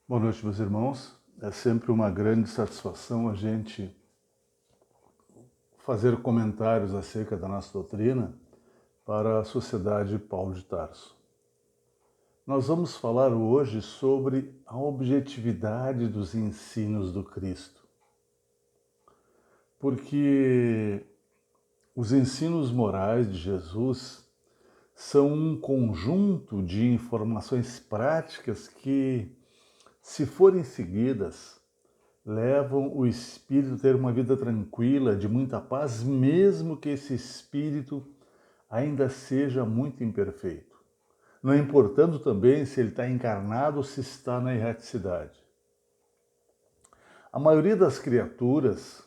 Boa noite, meus irmãos. É sempre uma grande satisfação a gente fazer comentários acerca da nossa doutrina para a Sociedade Paulo de Tarso. Nós vamos falar hoje sobre a objetividade dos ensinos do Cristo, porque os ensinos morais de Jesus são um conjunto de informações práticas que, se forem seguidas, levam o espírito a ter uma vida tranquila, de muita paz, mesmo que esse espírito ainda seja muito imperfeito. Não importando também se ele está encarnado ou se está na erraticidade. A maioria das criaturas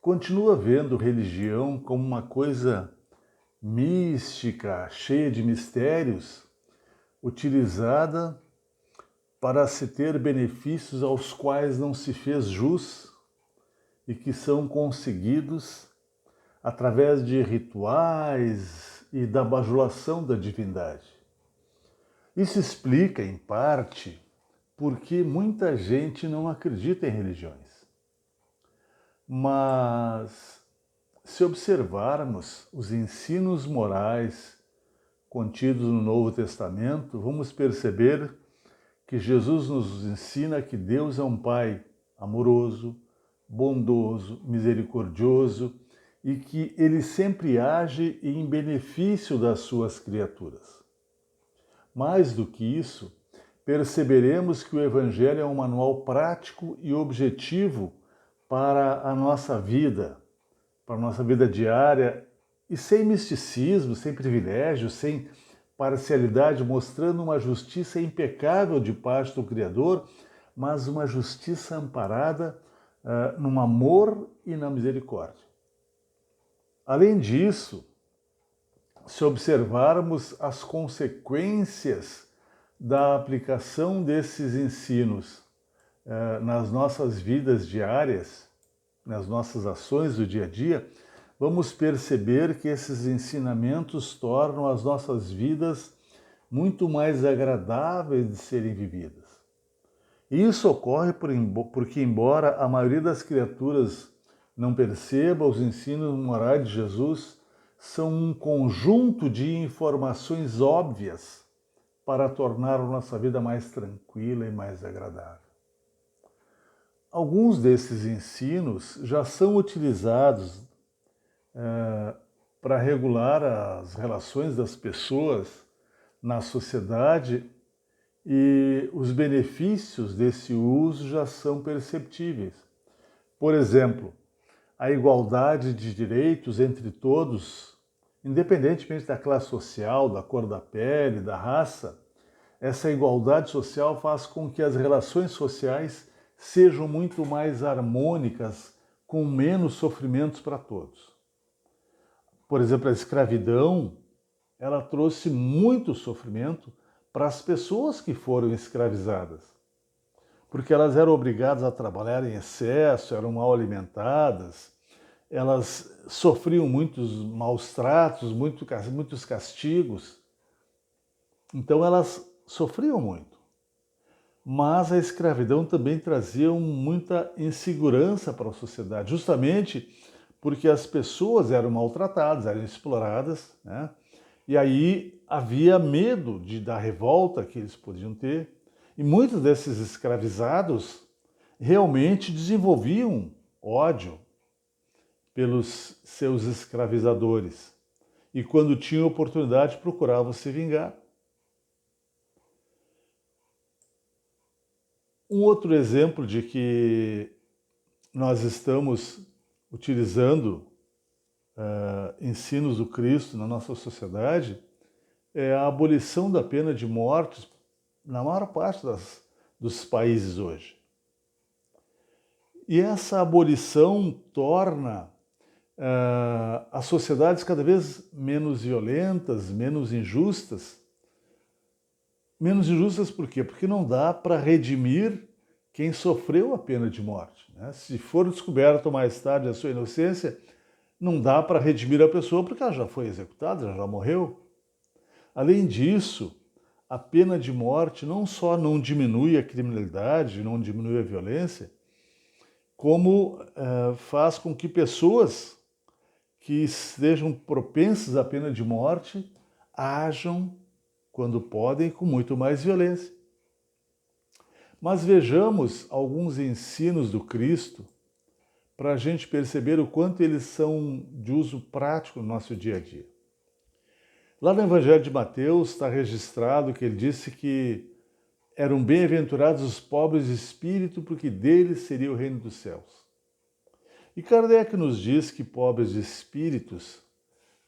continua vendo religião como uma coisa mística, cheia de mistérios, utilizada para se ter benefícios aos quais não se fez jus e que são conseguidos através de rituais e da bajulação da divindade. Isso explica, em parte, porque muita gente não acredita em religiões. Mas, se observarmos os ensinos morais contidos no Novo Testamento, vamos perceber que Jesus nos ensina que Deus é um Pai amoroso, bondoso, misericordioso e que Ele sempre age em benefício das suas criaturas. Mais do que isso, perceberemos que o Evangelho é um manual prático e objetivo para a nossa vida diária, e sem misticismo, sem privilégio, sem parcialidade, mostrando uma justiça impecável de parte do Criador, mas uma justiça amparada no amor e na misericórdia. Além disso, se observarmos as consequências da aplicação desses ensinos nas nossas vidas diárias, nas nossas ações do dia a dia, vamos perceber que esses ensinamentos tornam as nossas vidas muito mais agradáveis de serem vividas. E isso ocorre porque, embora a maioria das criaturas não perceba, os ensinos morais de Jesus são um conjunto de informações óbvias para tornar a nossa vida mais tranquila e mais agradável. Alguns desses ensinos já são utilizados para regular as relações das pessoas na sociedade e os benefícios desse uso já são perceptíveis. Por exemplo, a igualdade de direitos entre todos, independentemente da classe social, da cor da pele, da raça, essa igualdade social faz com que as relações sociais sejam muito mais harmônicas, com menos sofrimentos para todos. Por exemplo, a escravidão, ela trouxe muito sofrimento para as pessoas que foram escravizadas, porque elas eram obrigadas a trabalhar em excesso, eram mal alimentadas, elas sofriam muitos maus tratos, muitos castigos, então elas sofriam muito. Mas a escravidão também trazia muita insegurança para a sociedade, justamente porque as pessoas eram maltratadas, eram exploradas, né? E aí havia medo da revolta que eles podiam ter. E muitos desses escravizados realmente desenvolviam ódio pelos seus escravizadores. E quando tinham oportunidade, procuravam se vingar. Um outro exemplo de que nós estamos utilizando ensinos do Cristo na nossa sociedade é a abolição da pena de morte na maior parte dos países hoje. E essa abolição torna as sociedades cada vez menos violentas, menos injustas. Menos injustas por quê? Porque não dá para redimir quem sofreu a pena de morte, né? Se for descoberto mais tarde a sua inocência, não dá para redimir a pessoa porque ela já foi executada, ela já morreu. Além disso, a pena de morte não só não diminui a criminalidade, não diminui a violência, como faz com que pessoas que estejam propensas à pena de morte ajam, quando podem, com muito mais violência. Mas vejamos alguns ensinos do Cristo para a gente perceber o quanto eles são de uso prático no nosso dia a dia. Lá no Evangelho de Mateus está registrado que ele disse que eram bem-aventurados os pobres de espírito, porque deles seria o reino dos céus. E Kardec nos diz que pobres de espíritos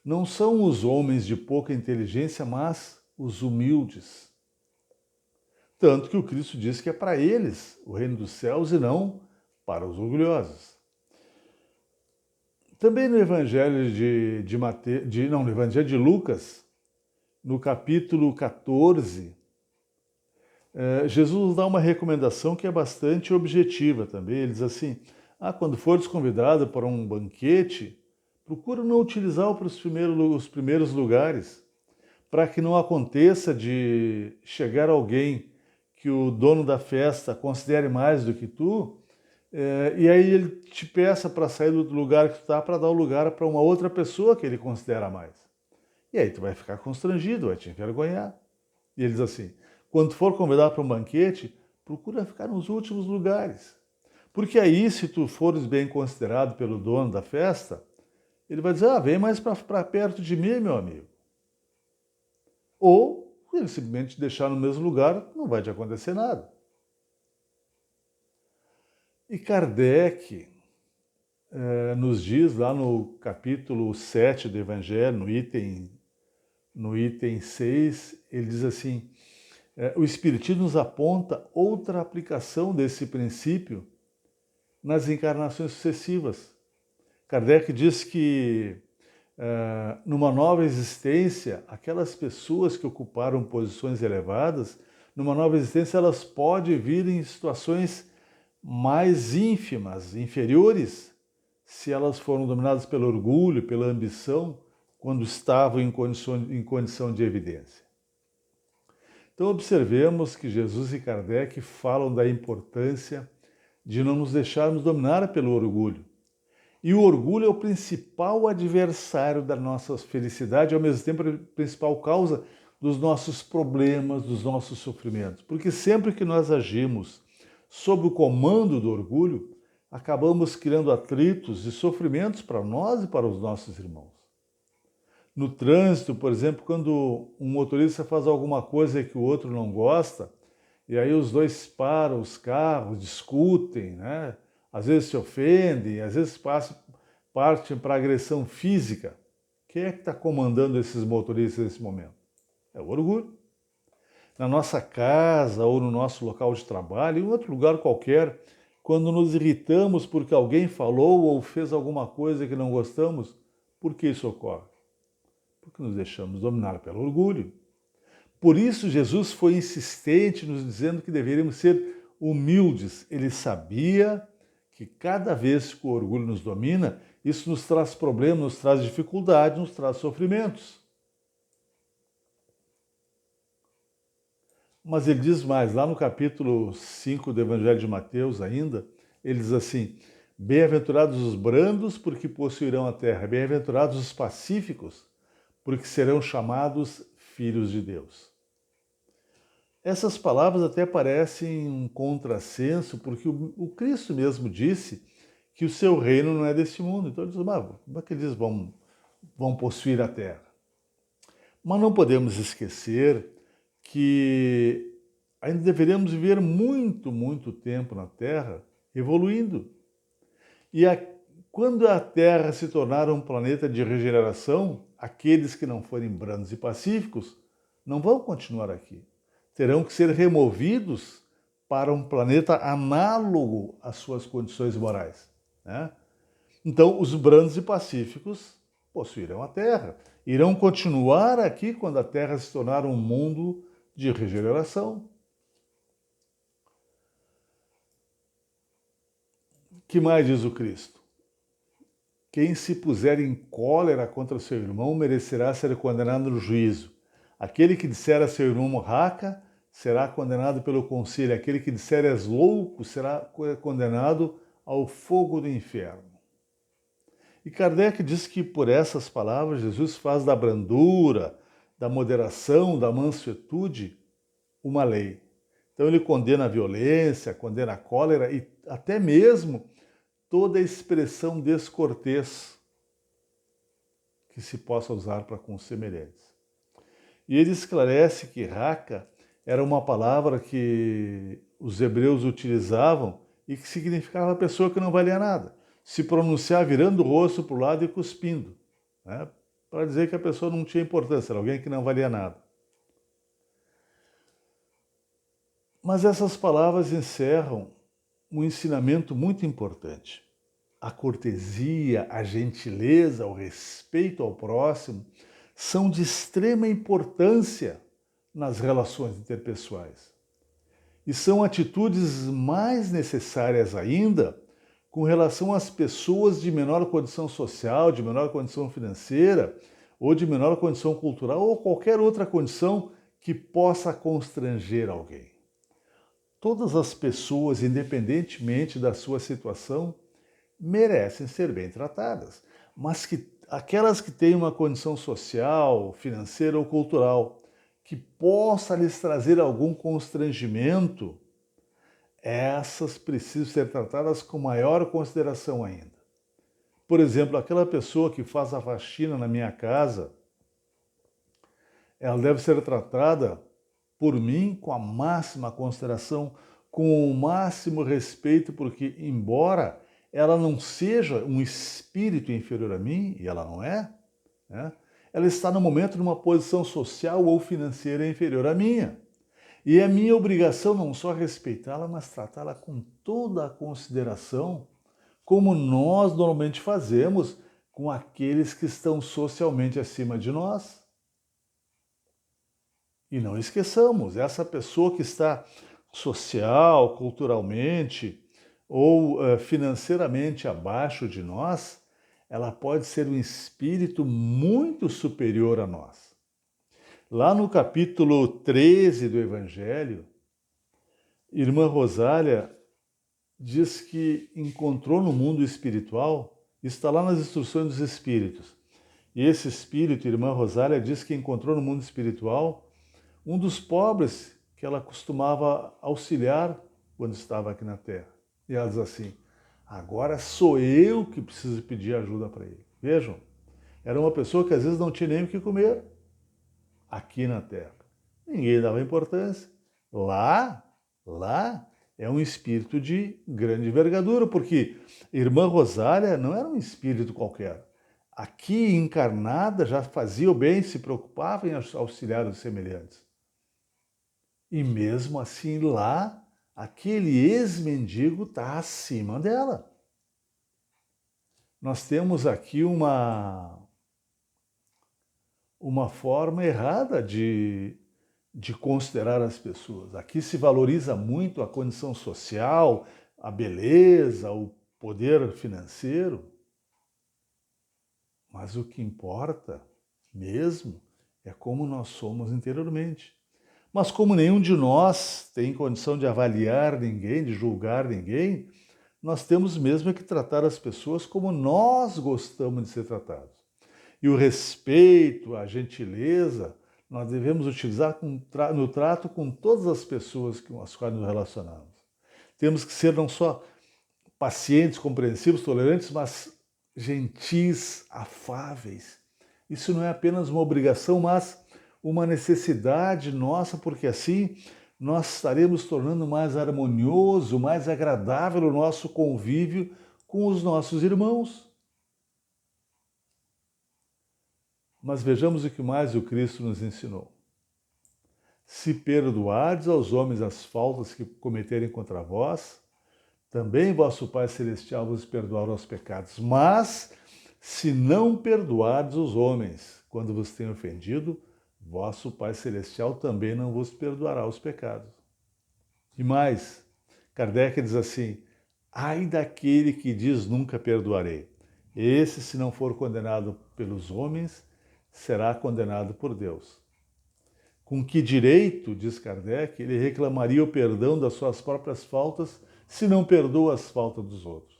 não são os homens de pouca inteligência, mas os humildes. Tanto que o Cristo diz que é para eles o reino dos céus e não para os orgulhosos. Também no Evangelho no Evangelho de Lucas, no capítulo 14, Jesus nos dá uma recomendação que é bastante objetiva também. Ele diz assim: quando fores convidado para um banquete, procura não utilizar os primeiros lugares, para que não aconteça de chegar alguém que o dono da festa considere mais do que tu, e aí ele te peça para sair do lugar que tu está para dar o lugar para uma outra pessoa que ele considera mais. E aí tu vai ficar constrangido, vai te envergonhar. E ele diz assim: quando for convidado para um banquete, procura ficar nos últimos lugares. Porque aí, se tu fores bem considerado pelo dono da festa, ele vai dizer: vem mais para perto de mim, meu amigo. Ou ele simplesmente te deixar no mesmo lugar, não vai te acontecer nada. E Kardec nos diz lá no capítulo 7 do Evangelho, no item 6, ele diz assim: o Espiritismo nos aponta outra aplicação desse princípio nas encarnações sucessivas. Kardec diz que numa nova existência, aquelas pessoas que ocuparam posições elevadas, numa nova existência elas podem vir em situações mais ínfimas, inferiores, se elas foram dominadas pelo orgulho, pela ambição, quando estavam em condição de evidência. Então observemos que Jesus e Kardec falam da importância de não nos deixarmos dominar pelo orgulho. E o orgulho é o principal adversário da nossa felicidade, e ao mesmo tempo a principal causa dos nossos problemas, dos nossos sofrimentos. Porque sempre que nós agimos sob o comando do orgulho, acabamos criando atritos e sofrimentos para nós e para os nossos irmãos. No trânsito, por exemplo, quando um motorista faz alguma coisa que o outro não gosta, e aí os dois param os carros, discutem, né? Às vezes se ofendem, às vezes partem para agressão física. Quem é que está comandando esses motoristas nesse momento? É o orgulho. Na nossa casa ou no nosso local de trabalho, em outro lugar qualquer, quando nos irritamos porque alguém falou ou fez alguma coisa que não gostamos, por que isso ocorre? Porque nos deixamos dominar pelo orgulho. Por isso Jesus foi insistente nos dizendo que deveríamos ser humildes. Ele sabia que cada vez que o orgulho nos domina, isso nos traz problemas, nos traz dificuldades, nos traz sofrimentos. Mas ele diz mais, lá no capítulo 5 do Evangelho de Mateus ainda, ele diz assim: bem-aventurados os brandos, porque possuirão a terra. Bem-aventurados os pacíficos, porque serão chamados filhos de Deus. Essas palavras até parecem um contrassenso, porque o Cristo mesmo disse que o seu reino não é deste mundo. Então ele diz: como é que eles vão possuir a terra? Mas não podemos esquecer que ainda deveremos viver muito, muito tempo na Terra, evoluindo. E quando a Terra se tornar um planeta de regeneração, aqueles que não forem brandos e pacíficos não vão continuar aqui. Terão que ser removidos para um planeta análogo às suas condições morais, né? Então, os brandos e pacíficos possuirão a Terra. Irão continuar aqui quando a Terra se tornar um mundo de regeneração. Que mais diz o Cristo? Quem se puser em cólera contra seu irmão merecerá ser condenado no juízo. Aquele que disser a seu irmão raca será condenado pelo conselho. Aquele que disser és louco será condenado ao fogo do inferno. E Kardec diz que por essas palavras Jesus faz da brandura, da moderação, da mansuetude uma lei. Então ele condena a violência, condena a cólera e até mesmo toda expressão descortês que se possa usar para com os semelhantes. E ele esclarece que raca era uma palavra que os hebreus utilizavam e que significava pessoa que não valia nada. Se pronunciar virando o rosto para o lado e cuspindo, né? Para dizer que a pessoa não tinha importância, era alguém que não valia nada. Mas essas palavras encerram um ensinamento muito importante. A cortesia, a gentileza, o respeito ao próximo são de extrema importância nas relações interpessoais. E são atitudes mais necessárias ainda com relação às pessoas de menor condição social, de menor condição financeira, ou de menor condição cultural, ou qualquer outra condição que possa constranger alguém. Todas as pessoas, independentemente da sua situação, merecem ser bem tratadas, mas que aquelas que têm uma condição social, financeira ou cultural que possa lhes trazer algum constrangimento, essas precisam ser tratadas com maior consideração ainda. Por exemplo, aquela pessoa que faz a faxina na minha casa, ela deve ser tratada por mim com a máxima consideração, com o máximo respeito, porque embora ela não seja um espírito inferior a mim, e ela não é, né? Ela está no momento numa posição social ou financeira inferior à minha. E é minha obrigação não só respeitá-la, mas tratá-la com toda a consideração, como nós normalmente fazemos com aqueles que estão socialmente acima de nós. E não esqueçamos, essa pessoa que está social, culturalmente ou financeiramente abaixo de nós, ela pode ser um espírito muito superior a nós. Lá no capítulo 13 do Evangelho, Irmã Rosália diz que encontrou no mundo espiritual, está lá nas instruções dos espíritos, e esse espírito, Irmã Rosália, diz que encontrou no mundo espiritual um dos pobres que ela costumava auxiliar quando estava aqui na Terra. E ela diz assim, agora sou eu que preciso pedir ajuda para ele. Vejam, era uma pessoa que às vezes não tinha nem o que comer aqui na Terra. Ninguém dava importância. Lá é um espírito de grande envergadura, porque Irmã Rosália não era um espírito qualquer. Aqui encarnada já fazia o bem, se preocupava em auxiliar os semelhantes. E mesmo assim lá, aquele ex-mendigo está acima dela. Nós temos aqui uma forma errada de considerar as pessoas. Aqui se valoriza muito a condição social, a beleza, o poder financeiro. Mas o que importa mesmo é como nós somos interiormente. Mas como nenhum de nós tem condição de avaliar ninguém, de julgar ninguém, nós temos mesmo que tratar as pessoas como nós gostamos de ser tratados. E o respeito, a gentileza, nós devemos utilizar no trato com todas as pessoas com as quais nos relacionamos. Temos que ser não só pacientes, compreensivos, tolerantes, mas gentis, afáveis. Isso não é apenas uma obrigação, mas uma necessidade nossa, porque assim nós estaremos tornando mais harmonioso, mais agradável o nosso convívio com os nossos irmãos. Mas vejamos o que mais o Cristo nos ensinou. Se perdoardes aos homens as faltas que cometerem contra vós, também vosso Pai Celestial vos perdoará os pecados. Mas, se não perdoardes os homens quando vos têm ofendido, vosso Pai Celestial também não vos perdoará os pecados. E mais, Kardec diz assim, ai daquele que diz nunca perdoarei. Esse, se não for condenado pelos homens, será condenado por Deus. Com que direito, diz Kardec, ele reclamaria o perdão das suas próprias faltas se não perdoa as faltas dos outros?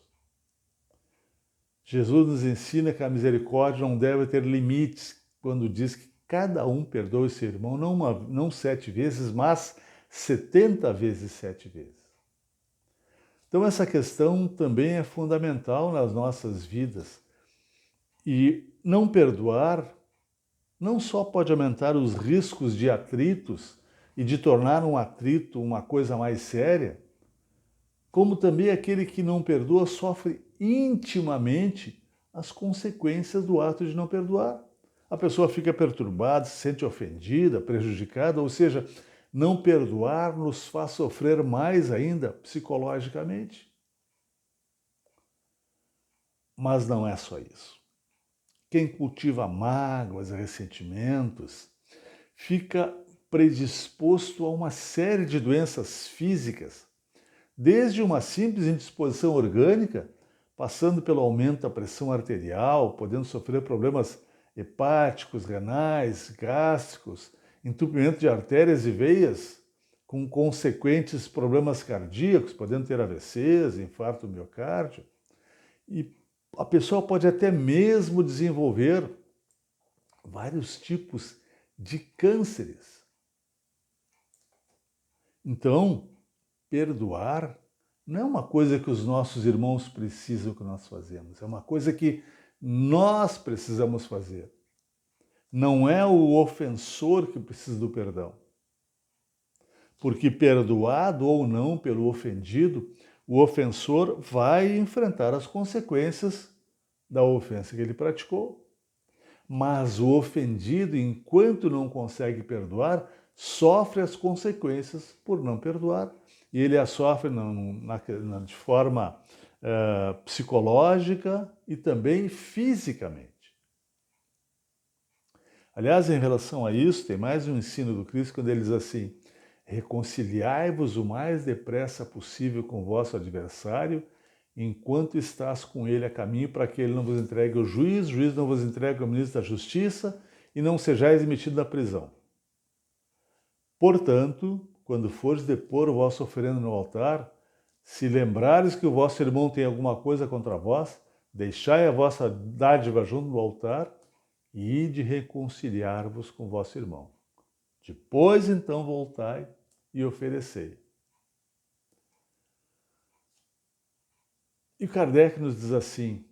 Jesus nos ensina que a misericórdia não deve ter limites quando diz que cada um perdoe seu irmão, não 7 vezes, mas 70 vezes 7 vezes. Então essa questão também é fundamental nas nossas vidas. E não perdoar não só pode aumentar os riscos de atritos e de tornar um atrito uma coisa mais séria, como também aquele que não perdoa sofre intimamente as consequências do ato de não perdoar. A pessoa fica perturbada, se sente ofendida, prejudicada, ou seja, não perdoar nos faz sofrer mais ainda psicologicamente. Mas não é só isso. Quem cultiva mágoas e ressentimentos fica predisposto a uma série de doenças físicas, desde uma simples indisposição orgânica, passando pelo aumento da pressão arterial, podendo sofrer problemas hepáticos, renais, gástricos, entupimento de artérias e veias, com consequentes problemas cardíacos, podendo ter AVCs, infarto do miocárdio. E a pessoa pode até mesmo desenvolver vários tipos de cânceres. Então, perdoar não é uma coisa que os nossos irmãos precisam que nós fazemos, é uma coisa que nós precisamos fazer. Não é o ofensor que precisa do perdão. Porque perdoado ou não pelo ofendido, o ofensor vai enfrentar as consequências da ofensa que ele praticou. Mas o ofendido, enquanto não consegue perdoar, sofre as consequências por não perdoar. E ele as sofre de forma psicológica e também fisicamente. Aliás, em relação a isso, tem mais um ensino do Cristo quando ele diz assim: reconciliai-vos o mais depressa possível com o vosso adversário, enquanto estás com ele a caminho, para que ele não vos entregue ao juiz, o juiz não vos entregue ao ministro da Justiça, e não sejais metidos na prisão. Portanto, quando fores depor o vosso oferenda no altar, se lembrares que o vosso irmão tem alguma coisa contra vós, deixai a vossa dádiva junto do altar e ide reconciliar-vos com o vosso irmão. Depois, então, voltai e oferecei. E Kardec nos diz assim: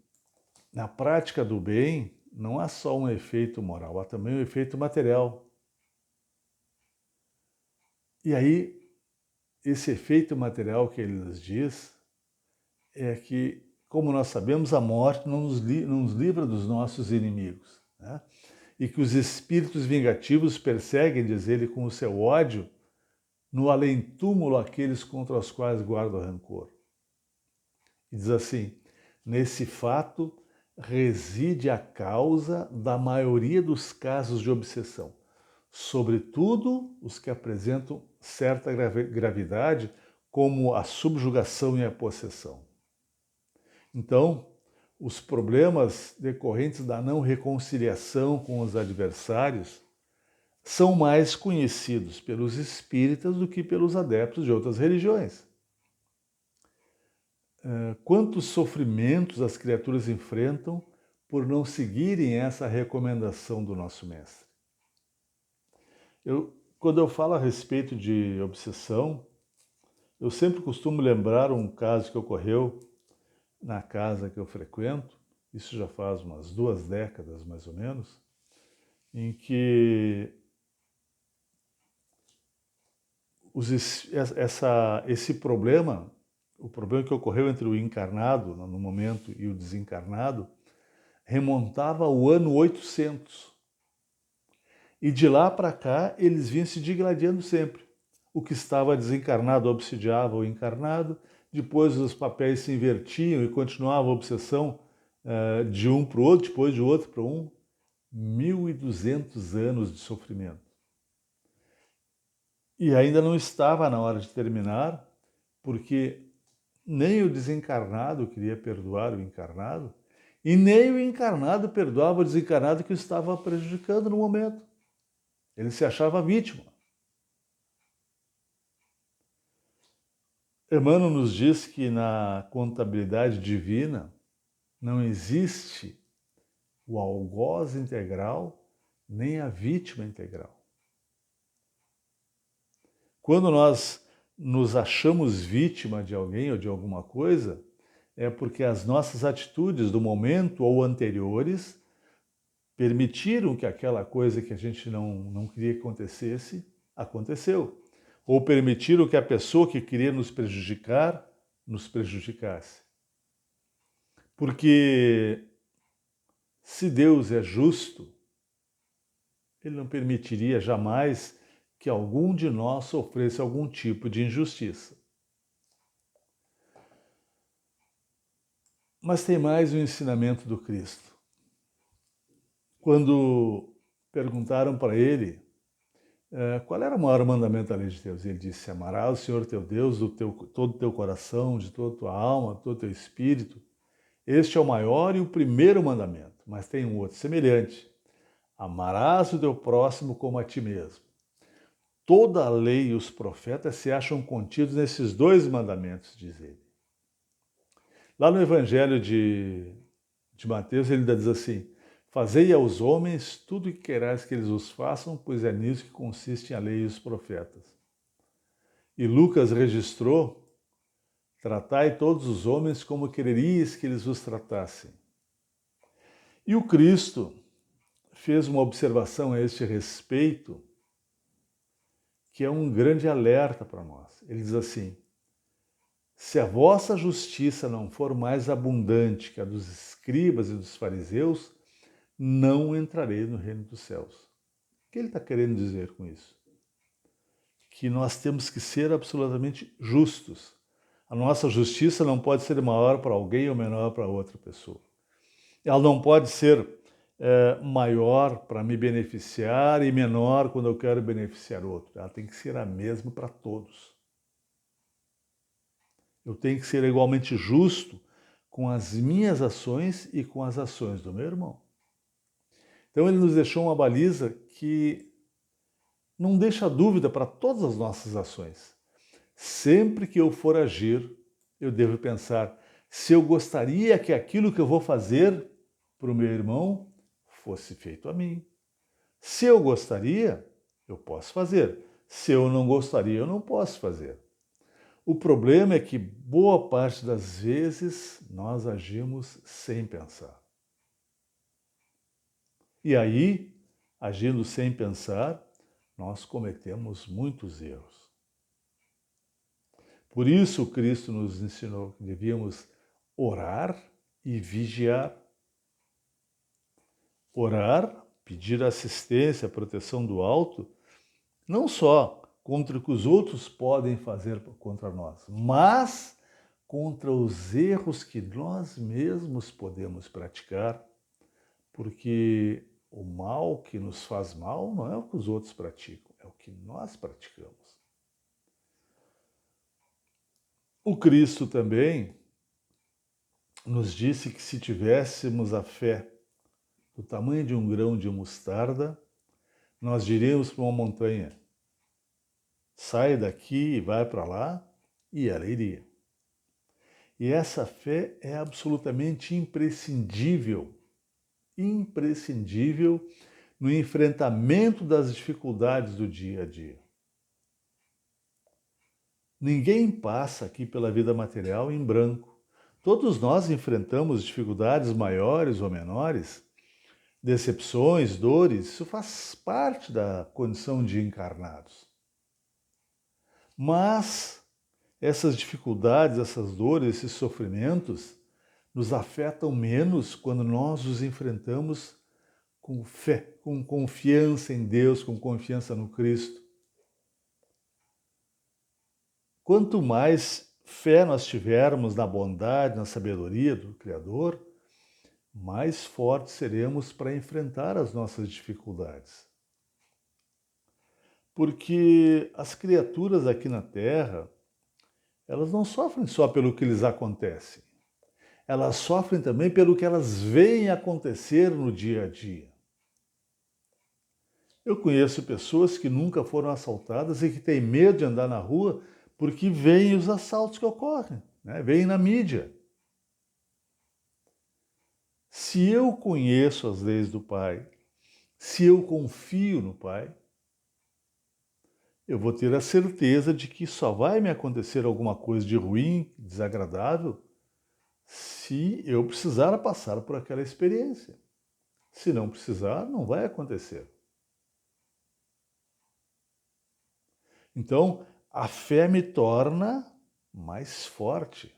na prática do bem, não há só um efeito moral, há também um efeito material. E aí, esse efeito material que ele nos diz é que, como nós sabemos, a morte não nos livra dos nossos inimigos, né? E que os espíritos vingativos perseguem, diz ele, com o seu ódio, no além-túmulo aqueles contra os quais guarda rancor. E diz assim: nesse fato reside a causa da maioria dos casos de obsessão, sobretudo os que apresentam certa gravidade, como a subjugação e a possessão. Então, os problemas decorrentes da não reconciliação com os adversários são mais conhecidos pelos espíritas do que pelos adeptos de outras religiões. Quantos sofrimentos as criaturas enfrentam por não seguirem essa recomendação do nosso mestre? Quando eu falo a respeito de obsessão, eu sempre costumo lembrar um caso que ocorreu na casa que eu frequento, isso já faz umas 2 décadas mais ou menos, em que esse problema, o problema que ocorreu entre o encarnado no momento e o desencarnado, remontava ao ano 800. E de lá para cá eles vinham se digladiando sempre. O que estava desencarnado obsidiava o encarnado, depois os papéis se invertiam e continuava a obsessão de um para o outro, depois de outro para um. 1.200 anos de sofrimento. E ainda não estava na hora de terminar, porque nem o desencarnado queria perdoar o encarnado, e nem o encarnado perdoava o desencarnado que o estava prejudicando no momento. Ele se achava vítima. Emmanuel nos diz que na contabilidade divina não existe o algoz integral nem a vítima integral. Quando nós nos achamos vítima de alguém ou de alguma coisa, é porque as nossas atitudes do momento ou anteriores permitiram que aquela coisa que a gente não queria que acontecesse, aconteceu. Ou permitiram que a pessoa que queria nos prejudicar, nos prejudicasse. Porque se Deus é justo, Ele não permitiria jamais que algum de nós sofresse algum tipo de injustiça. Mas tem mais um ensinamento do Cristo. Quando perguntaram para ele qual era o maior mandamento da lei de Deus, ele disse: amarás o Senhor teu Deus de todo o teu coração, de toda a tua alma, de todo o teu espírito. Este é o maior e o primeiro mandamento, mas tem um outro semelhante. Amarás o teu próximo como a ti mesmo. Toda a lei e os profetas se acham contidos nesses dois mandamentos, diz ele. Lá no Evangelho de Mateus, ele ainda diz assim: fazei aos homens tudo o que querais que eles os façam, pois é nisso que consistem a lei e os profetas. E Lucas registrou: tratai todos os homens como quereríeis que eles os tratassem. E o Cristo fez uma observação a este respeito, que é um grande alerta para nós. Ele diz assim: se a vossa justiça não for mais abundante que a dos escribas e dos fariseus, não entrarei no reino dos céus. O que ele está querendo dizer com isso? Que nós temos que ser absolutamente justos. A nossa justiça não pode ser maior para alguém ou menor para outra pessoa. Ela não pode ser maior para me beneficiar e menor quando eu quero beneficiar outro. Ela tem que ser a mesma para todos. Eu tenho que ser igualmente justo com as minhas ações e com as ações do meu irmão. Então ele nos deixou uma baliza que não deixa dúvida para todas as nossas ações. Sempre que eu for agir, eu devo pensar se eu gostaria que aquilo que eu vou fazer para o meu irmão fosse feito a mim. Se eu gostaria, eu posso fazer. Se eu não gostaria, eu não posso fazer. O problema é que boa parte das vezes nós agimos sem pensar. E aí, agindo sem pensar, nós cometemos muitos erros. Por isso, Cristo nos ensinou que devíamos orar e vigiar. Orar, pedir assistência, proteção do alto, não só contra o que os outros podem fazer contra nós, mas contra os erros que nós mesmos podemos praticar, porque o mal que nos faz mal não é o que os outros praticam, é o que nós praticamos. O Cristo também nos disse que se tivéssemos a fé do tamanho de um grão de mostarda, nós diríamos para uma montanha: sai daqui e vai para lá, e ela iria. E essa fé é absolutamente imprescindível no enfrentamento das dificuldades do dia a dia. Ninguém passa aqui pela vida material em branco. Todos nós enfrentamos dificuldades maiores ou menores, decepções, dores, isso faz parte da condição de encarnados. Mas essas dificuldades, essas dores, esses sofrimentos nos afetam menos quando nós os enfrentamos com fé, com confiança em Deus, com confiança no Cristo. Quanto mais fé nós tivermos na bondade, na sabedoria do Criador, mais fortes seremos para enfrentar as nossas dificuldades. Porque as criaturas aqui na Terra, elas não sofrem só pelo que lhes acontece. Elas sofrem também pelo que elas veem acontecer no dia a dia. Eu conheço pessoas que nunca foram assaltadas e que têm medo de andar na rua porque vêm os assaltos que ocorrem, né? Vêm na mídia. Se eu conheço as leis do Pai, se eu confio no Pai, eu vou ter a certeza de que só vai me acontecer alguma coisa de ruim, desagradável, se eu precisar passar por aquela experiência. Se não precisar, não vai acontecer. Então, a fé me torna mais forte.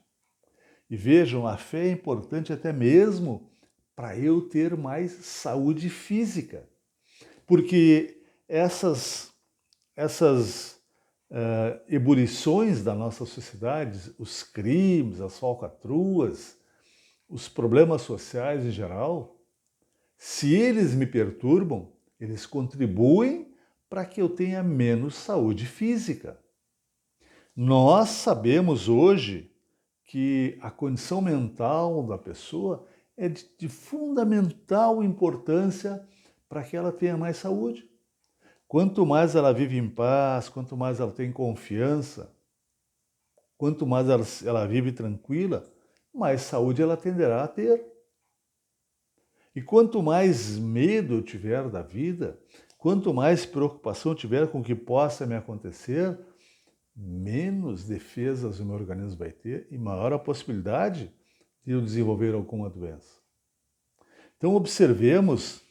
E vejam, a fé é importante até mesmo para eu ter mais saúde física. Porque essas ebulições da nossa sociedade, os crimes, as falcatruas, os problemas sociais em geral, se eles me perturbam, eles contribuem para que eu tenha menos saúde física. Nós sabemos hoje que a condição mental da pessoa é de fundamental importância para que ela tenha mais saúde. Quanto mais ela vive em paz, quanto mais ela tem confiança, quanto mais ela vive tranquila, mais saúde ela tenderá a ter. E quanto mais medo eu tiver da vida, quanto mais preocupação eu tiver com o que possa me acontecer, menos defesas o meu organismo vai ter e maior a possibilidade de eu desenvolver alguma doença. Então observemos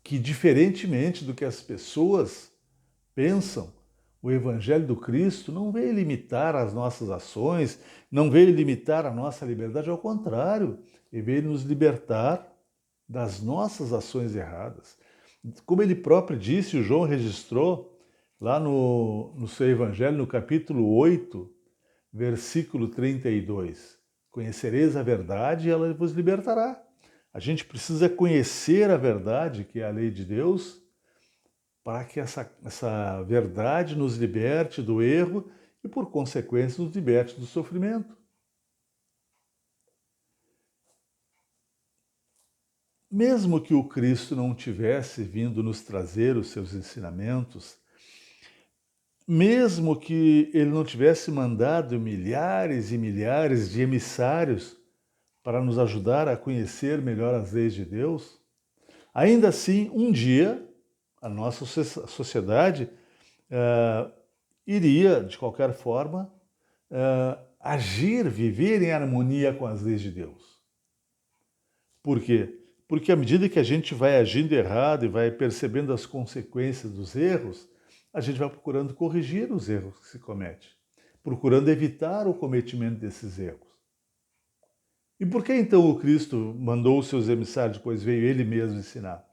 que, diferentemente do que as pessoas pensam, o Evangelho do Cristo não veio limitar as nossas ações, não veio limitar a nossa liberdade, ao contrário, ele veio nos libertar das nossas ações erradas. Como ele próprio disse, o João registrou lá no seu Evangelho, no capítulo 8, versículo 32. Conhecereis a verdade e ela vos libertará. A gente precisa conhecer a verdade, que é a lei de Deus, para que essa verdade nos liberte do erro e, por consequência, nos liberte do sofrimento. Mesmo que o Cristo não tivesse vindo nos trazer os seus ensinamentos, mesmo que ele não tivesse mandado milhares e milhares de emissários para nos ajudar a conhecer melhor as leis de Deus, ainda assim, um dia, a nossa sociedade iria, de qualquer forma, agir, viver em harmonia com as leis de Deus. Por quê? Porque à medida que a gente vai agindo errado e vai percebendo as consequências dos erros, a gente vai procurando corrigir os erros que se comete, procurando evitar o cometimento desses erros. E por que então o Cristo mandou os seus emissários, depois veio ele mesmo ensinar?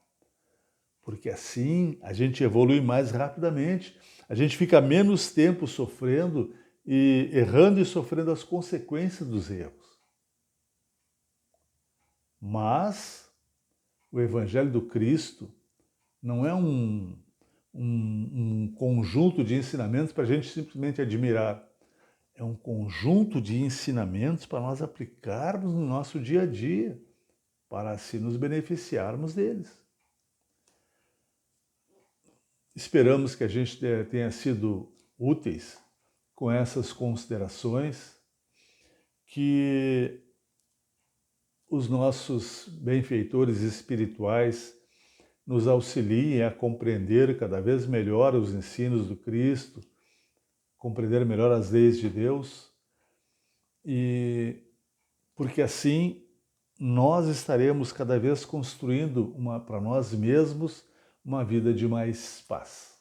Porque assim a gente evolui mais rapidamente, a gente fica menos tempo sofrendo e errando e sofrendo as consequências dos erros. Mas o Evangelho do Cristo não é um conjunto de ensinamentos para a gente simplesmente admirar. É um conjunto de ensinamentos para nós aplicarmos no nosso dia a dia, para assim nos beneficiarmos deles. Esperamos que a gente tenha sido úteis com essas considerações, que os nossos benfeitores espirituais nos auxiliem a compreender cada vez melhor os ensinos do Cristo, compreender melhor as leis de Deus, e porque assim nós estaremos cada vez construindo para nós mesmos uma vida de mais paz.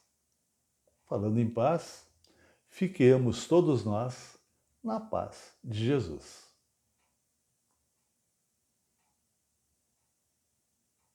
Falando em paz, fiquemos todos nós na paz de Jesus.